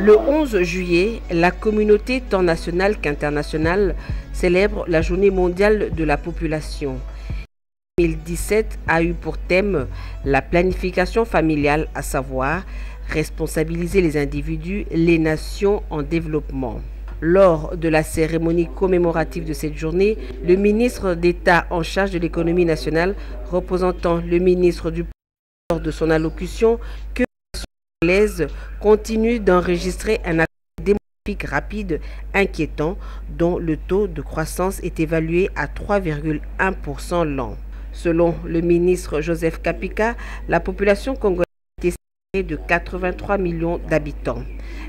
Le 11 juillet, la communauté tant nationale qu'internationale célèbre la Journée mondiale de la population. 2017 a eu pour thème la planification familiale, à savoir responsabiliser les individus, les nations en développement. Lors de la cérémonie commémorative de cette journée, le ministre d'État en charge de l'économie nationale, représentant le ministre du lors de son allocution, que l'Anglaise continue d'enregistrer un accroissement démographique rapide, inquiétant, dont le taux de croissance est évalué à 3,1% l'an. Selon le ministre Joseph Kapika, la population congolaise est estimée de 83 millions d'habitants.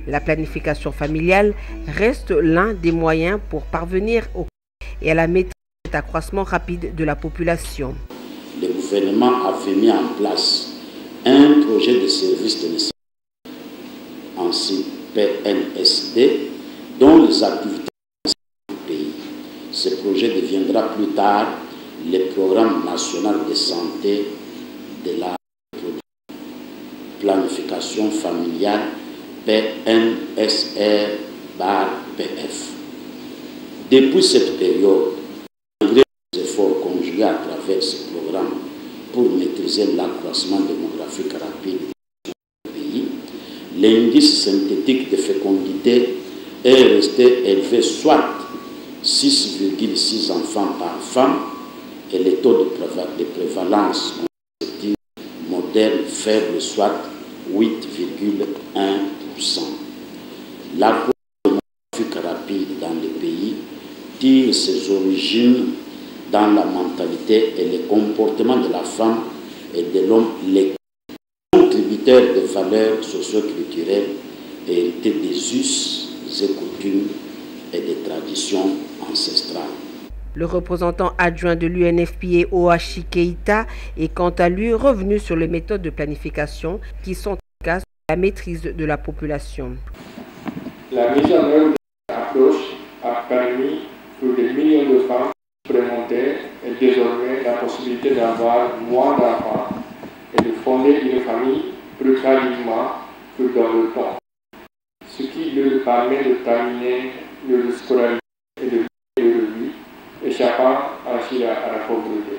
La planification familiale reste l'un des moyens pour parvenir et à la maîtrise de cet accroissement rapide de la population. Le gouvernement avait mis en place un projet de service de naissance PNSD, dont les activités du pays. Ce projet deviendra plus tard le programme national de santé de la planification familiale PNSR-PF. Depuis cette période, malgré les efforts conjugués à travers ce programme pour maîtriser l'accroissement démographique rapide du pays, l'indice synthétique de fécondité est resté élevé, soit 6,6 enfants par femme, et le taux de prévalence conceptive moderne faible, soit 8,1%. L'accroissement démographique rapide dans le pays tire ses origines dans la mentalité et le comportement de la femme et de l'homme, les contributeurs de valeurs socio-culturelles héritées des us et coutumes et des traditions ancestrales. Le représentant adjoint de l'UNFPA, Ohachi Keita, est quant à lui revenu sur les méthodes de planification qui sont efficaces pour la maîtrise de la population. La mise en œuvre de cette approche a permis pour des millions de femmes supplémentaires et désormais la possibilité d'avoir moins d'enfants et de fonder une famille plus tardivement que dans le temps, ce qui leur permet de terminer leur scolarité et de vivre leur vie, échappant ainsi à la pauvreté.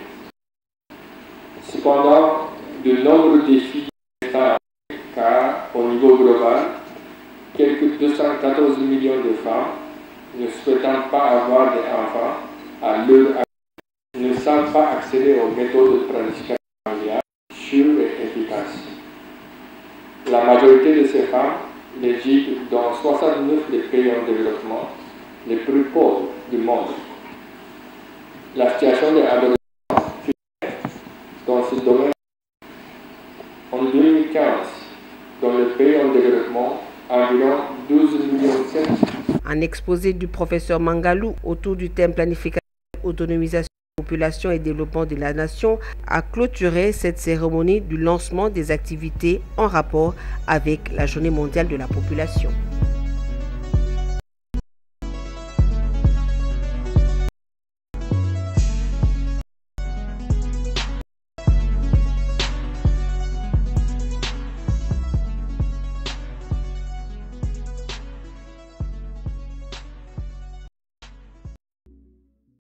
Cependant, de nombreux défis restent car au niveau global, quelques 214 millions de femmes ne souhaitant pas avoir d'enfants à leur âge ne savent pas accéder aux méthodes de planification familiale sûres et efficaces. La majorité de ces femmes vivent dans 69 des pays en développement les plus pauvres du monde. La situation des adolescents dans ce domaine en 2015, dans les pays en développement, environ 12 millions. Un exposé du professeur Mangalou autour du thème planification, autonomisation, population et développement de la nation a clôturé cette cérémonie du lancement des activités en rapport avec la Journée mondiale de la population.